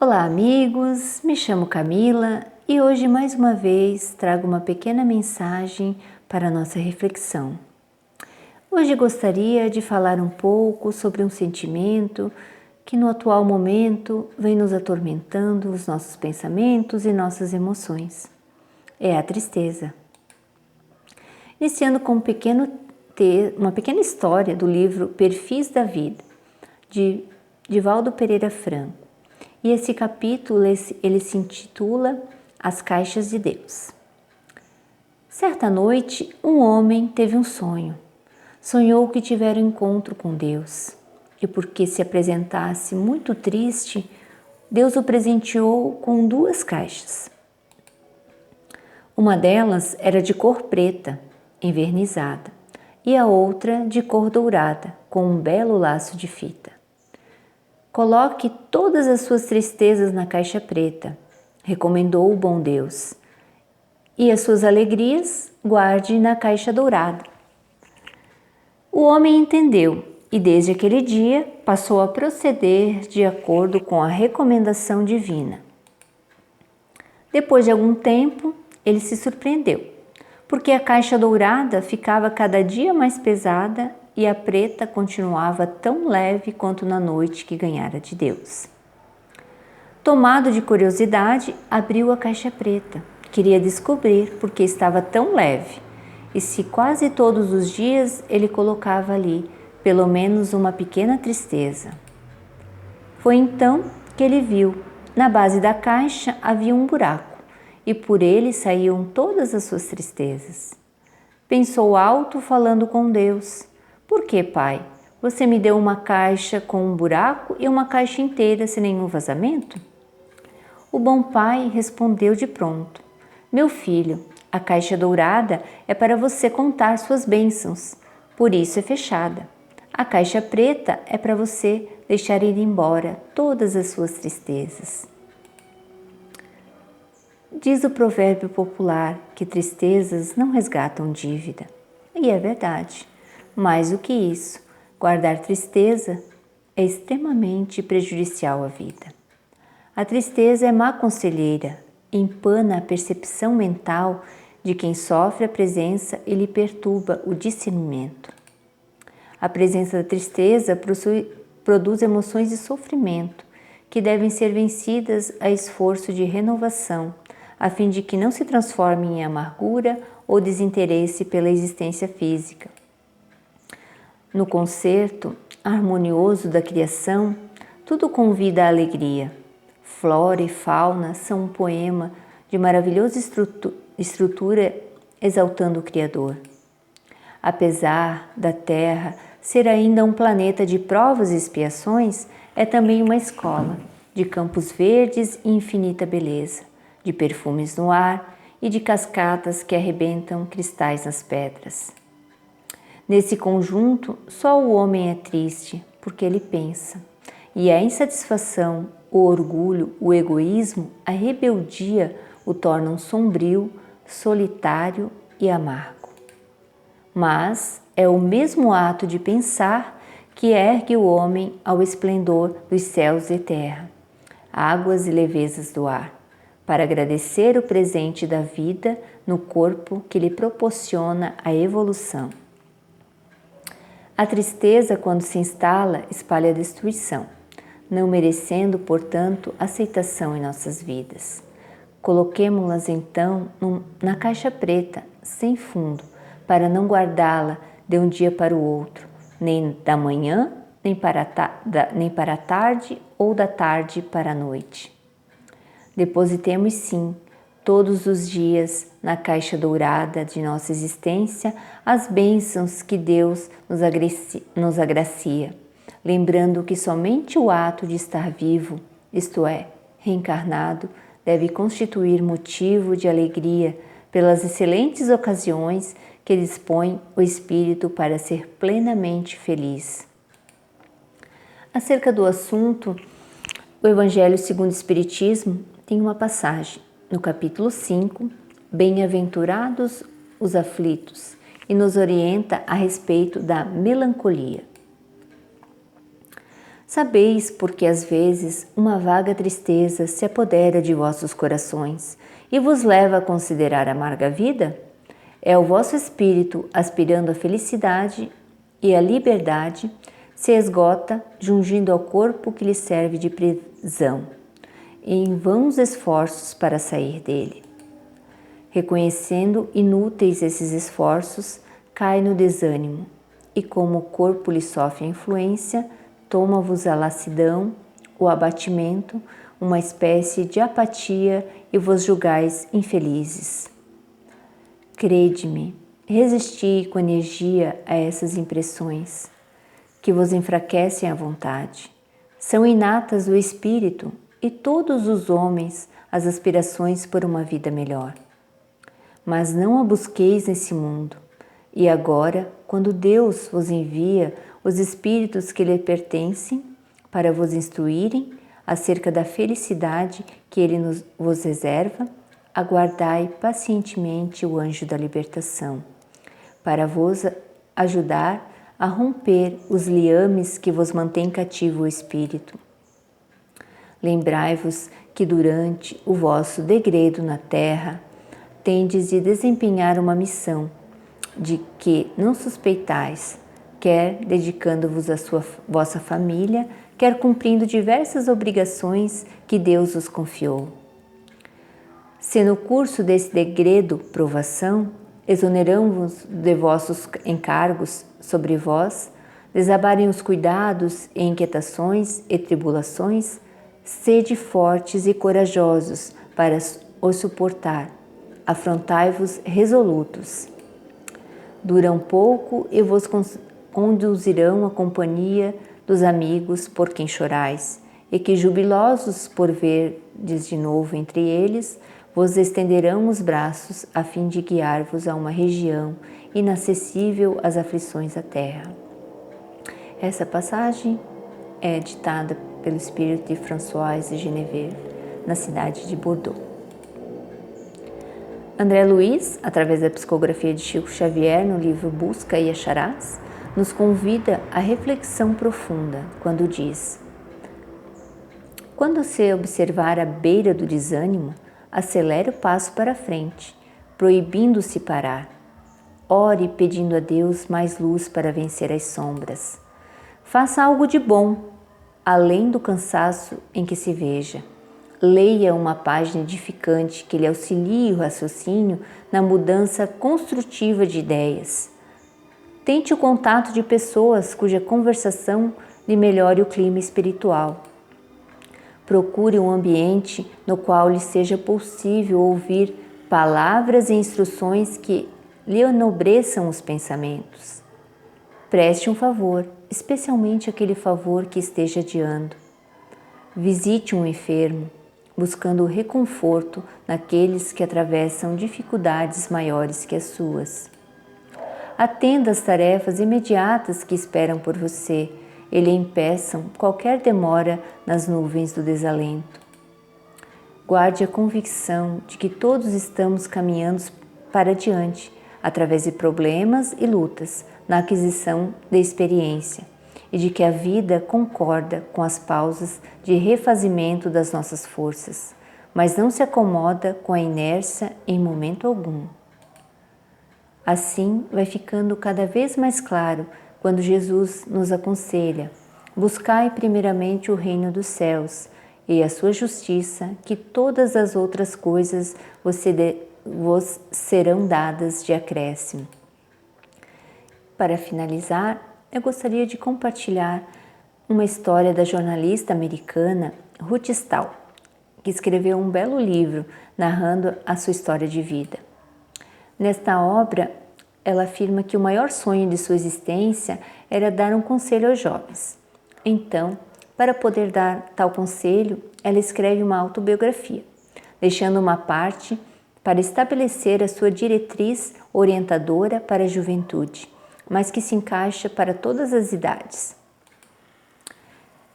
Olá, amigos! Me chamo Camila e hoje mais uma vez trago uma pequena mensagem para a nossa reflexão. Hoje gostaria de falar um pouco sobre um sentimento que no atual momento vem nos atormentando os nossos pensamentos e nossas emoções. É a tristeza. Iniciando com uma pequena história do livro Perfis da Vida, de Divaldo Pereira Franco. E esse capítulo ele se intitula As Caixas de Deus. Certa noite, um homem teve um sonho. Sonhou que tivera um encontro com Deus. E porque se apresentasse muito triste, Deus o presenteou com 2 caixas. Uma delas era de cor preta, envernizada, e a outra de cor dourada, com um belo laço de fita. Coloque todas as suas tristezas na caixa preta, recomendou o bom Deus, e as suas alegrias guarde na caixa dourada. O homem entendeu e desde aquele dia passou a proceder de acordo com a recomendação divina. Depois de algum tempo, ele se surpreendeu, porque a caixa dourada ficava cada dia mais pesada e a preta continuava tão leve quanto na noite que ganhara de Deus. Tomado de curiosidade, abriu a caixa preta. Queria descobrir por que estava tão leve e se quase todos os dias ele colocava ali pelo menos uma pequena tristeza. Foi então que ele viu, na base da caixa havia um buraco e por ele saíam todas as suas tristezas. Pensou alto falando com Deus. Por que, pai? Você me deu uma caixa com um buraco e uma caixa inteira sem nenhum vazamento? O bom pai respondeu de pronto. Meu filho, a caixa dourada é para você contar suas bênçãos, por isso é fechada. A caixa preta é para você deixar ir embora todas as suas tristezas. Diz o provérbio popular que tristezas não resgatam dívida. E é verdade. Mais do que isso, guardar tristeza é extremamente prejudicial à vida. A tristeza é má conselheira, empana a percepção mental de quem sofre a presença e lhe perturba o discernimento. A presença da tristeza produz emoções de sofrimento que devem ser vencidas a esforço de renovação, a fim de que não se transformem em amargura ou desinteresse pela existência física. No concerto harmonioso da criação, tudo convida à alegria. Flora e fauna são um poema de maravilhosa estrutura exaltando o Criador. Apesar da Terra ser ainda um planeta de provas e expiações, é também uma escola de campos verdes e infinita beleza, de perfumes no ar e de cascatas que arrebentam cristais nas pedras. Nesse conjunto, só o homem é triste, porque ele pensa, e a insatisfação, o orgulho, o egoísmo, a rebeldia o tornam sombrio, solitário e amargo. Mas é o mesmo ato de pensar que ergue o homem ao esplendor dos céus e terra, águas e levezas do ar, para agradecer o presente da vida no corpo que lhe proporciona a evolução. A tristeza, quando se instala, espalha a destruição, não merecendo, portanto, aceitação em nossas vidas. Coloquemo-las então na caixa preta, sem fundo, para não guardá-la de um dia para o outro, nem da manhã, nem para a tarde ou da tarde para a noite. Depositemos sim, todos os dias, na caixa dourada de nossa existência, as bênçãos que Deus nos agracia, lembrando que somente o ato de estar vivo, isto é, reencarnado, deve constituir motivo de alegria pelas excelentes ocasiões que dispõe o espírito para ser plenamente feliz. Acerca do assunto, o Evangelho segundo o Espiritismo tem uma passagem no capítulo 5, Bem-aventurados os aflitos, e nos orienta a respeito da melancolia. Sabeis porque às vezes uma vaga tristeza se apodera de vossos corações e vos leva a considerar amarga a vida? É o vosso espírito, aspirando à felicidade e à liberdade, se esgota, jungindo ao corpo que lhe serve de prisão, em vãos esforços para sair dele. Reconhecendo inúteis esses esforços, cai no desânimo, e como o corpo lhe sofre a influência, toma-vos a lassidão, o abatimento, uma espécie de apatia e vos julgais infelizes. Crede-me, resisti com energia a essas impressões, que vos enfraquecem a vontade. São inatas do espírito e todos os homens as aspirações por uma vida melhor. Mas não a busqueis nesse mundo. E agora, quando Deus vos envia os espíritos que lhe pertencem para vos instruírem acerca da felicidade que Ele vos reserva, aguardai pacientemente o anjo da libertação, para vos ajudar a romper os liames que vos mantêm cativo o espírito. Lembrai-vos que durante o vosso degredo na terra, tendes de desempenhar uma missão, de que não suspeitais, quer dedicando-vos à vossa família, quer cumprindo diversas obrigações que Deus vos confiou. Se no curso desse degredo, provação, exoneramos-vos de vossos encargos sobre vós, desabarem os cuidados e inquietações e tribulações, sede fortes e corajosos para os suportar, afrontai-vos resolutos. Duram pouco e vos conduzirão à companhia dos amigos por quem chorais, e que, jubilosos por verdes de novo entre eles, vos estenderão os braços a fim de guiar-vos a uma região inacessível às aflições da terra. Essa passagem é ditada pelo espírito de François de Geneviève, na cidade de Bordeaux. André Luiz, através da psicografia de Chico Xavier no livro Busca e Acharás, nos convida à reflexão profunda quando diz: quando se observar à beira do desânimo, acelere o passo para a frente, proibindo-se parar. Ore pedindo a Deus mais luz para vencer as sombras. Faça algo de bom, além do cansaço em que se veja. Leia uma página edificante que lhe auxilie o raciocínio na mudança construtiva de ideias. Tente o contato de pessoas cuja conversação lhe melhore o clima espiritual. Procure um ambiente no qual lhe seja possível ouvir palavras e instruções que lhe enobreçam os pensamentos. Preste um favor, especialmente aquele favor que esteja adiando. Visite um enfermo, buscando reconforto naqueles que atravessam dificuldades maiores que as suas. Atenda às tarefas imediatas que esperam por você e lhe impeçam qualquer demora nas nuvens do desalento. Guarde a convicção de que todos estamos caminhando para diante, através de problemas e lutas, na aquisição de experiência, e de que a vida concorda com as pausas de refazimento das nossas forças, mas não se acomoda com a inércia em momento algum. Assim, vai ficando cada vez mais claro quando Jesus nos aconselha: buscai primeiramente o reino dos céus e a sua justiça, que todas as outras coisas vos serão dadas de acréscimo. Para finalizar, eu gostaria de compartilhar uma história da jornalista americana Ruth Stahl, que escreveu um belo livro narrando a sua história de vida. Nesta obra, ela afirma que o maior sonho de sua existência era dar um conselho aos jovens. Então, para poder dar tal conselho, ela escreve uma autobiografia, deixando uma parte para estabelecer a sua diretriz orientadora para a juventude, mas que se encaixa para todas as idades.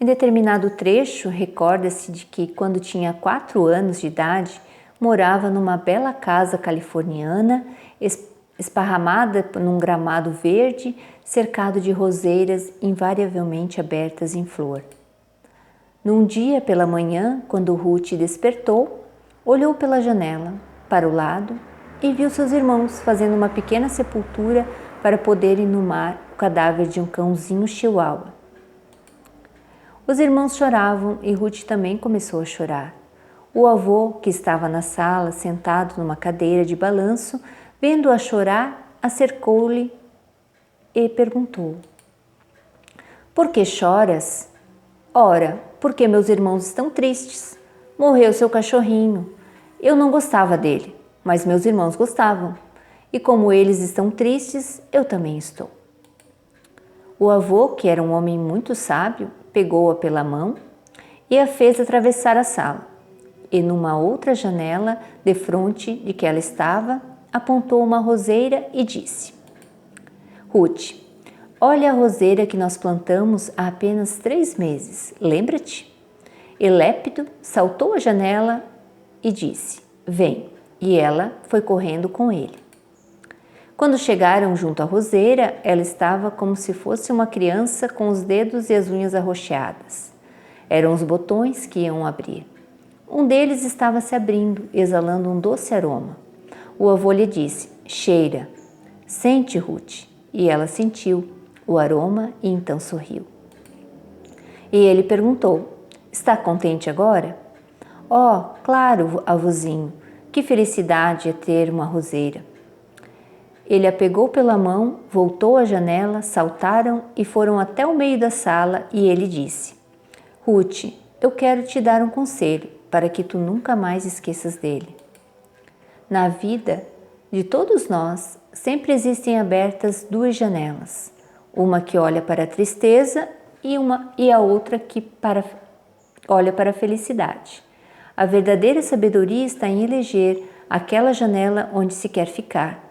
Em determinado trecho, recorda-se de que, quando tinha 4 anos de idade, morava numa bela casa californiana, esparramada num gramado verde, cercado de roseiras invariavelmente abertas em flor. Num dia pela manhã, quando Ruth despertou, olhou pela janela, para o lado, e viu seus irmãos fazendo uma pequena sepultura para poder inumar o cadáver de um cãozinho chihuahua. Os irmãos choravam e Ruth também começou a chorar. O avô, que estava na sala, sentado numa cadeira de balanço, vendo-a chorar, acercou-lhe e perguntou: "Por que choras?" "Ora, porque meus irmãos estão tristes. Morreu seu cachorrinho. Eu não gostava dele, mas meus irmãos gostavam. E como eles estão tristes, eu também estou." O avô, que era um homem muito sábio, pegou-a pela mão e a fez atravessar a sala. E numa outra janela, defronte de que ela estava, apontou uma roseira e disse: "Ruth, olha a roseira que nós plantamos há apenas 3 meses, lembra-te?" E Lépido saltou à janela e disse: "Vem." E ela foi correndo com ele. Quando chegaram junto à roseira, ela estava como se fosse uma criança com os dedos e as unhas arroxeadas. Eram os botões que iam abrir. Um deles estava se abrindo, exalando um doce aroma. O avô lhe disse: "Cheira." "Sente, Ruth." E ela sentiu o aroma e então sorriu. E ele perguntou: "Está contente agora?" "Oh, claro, avôzinho. Que felicidade é ter uma roseira." Ele a pegou pela mão, voltou à janela, saltaram e foram até o meio da sala e ele disse: "Ruth, eu quero te dar um conselho para que tu nunca mais esqueças dele. Na vida de todos nós sempre existem abertas 2 janelas, uma que olha para a tristeza e a outra que olha para a felicidade. A verdadeira sabedoria está em eleger aquela janela onde se quer ficar.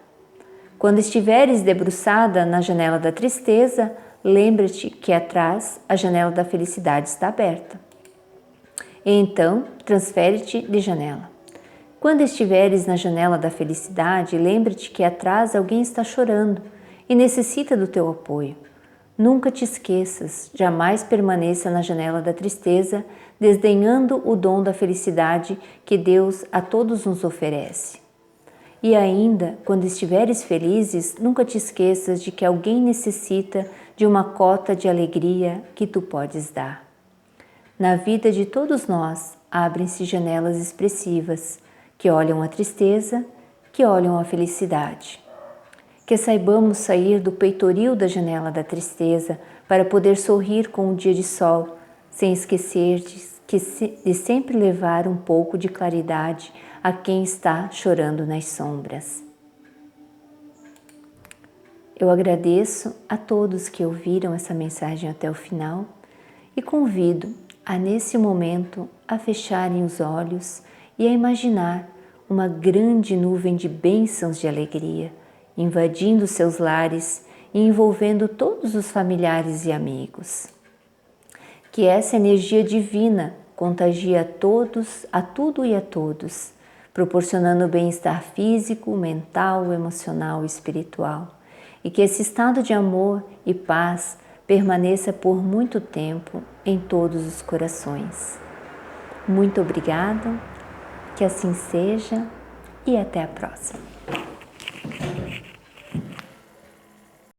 Quando estiveres debruçada na janela da tristeza, lembra-te que atrás a janela da felicidade está aberta. E então, transfere-te de janela. Quando estiveres na janela da felicidade, lembra-te que atrás alguém está chorando e necessita do teu apoio. Nunca te esqueças, jamais permaneça na janela da tristeza, desdenhando o dom da felicidade que Deus a todos nos oferece. E ainda, quando estiveres felizes, nunca te esqueças de que alguém necessita de uma cota de alegria que tu podes dar. Na vida de todos nós, abrem-se janelas expressivas, que olham a tristeza, que olham a felicidade. Que saibamos sair do peitoril da janela da tristeza para poder sorrir com o dia de sol, sem esquecer de sempre levar um pouco de claridade a quem está chorando nas sombras. Eu agradeço a todos que ouviram essa mensagem até o final e convido a, nesse momento, a fecharem os olhos e a imaginar uma grande nuvem de bênçãos de alegria, invadindo seus lares e envolvendo todos os familiares e amigos. Que essa energia divina contagie a todos, a tudo e a todos, proporcionando bem-estar físico, mental, emocional e espiritual. E que esse estado de amor e paz permaneça por muito tempo em todos os corações. Muito obrigada, que assim seja e até a próxima.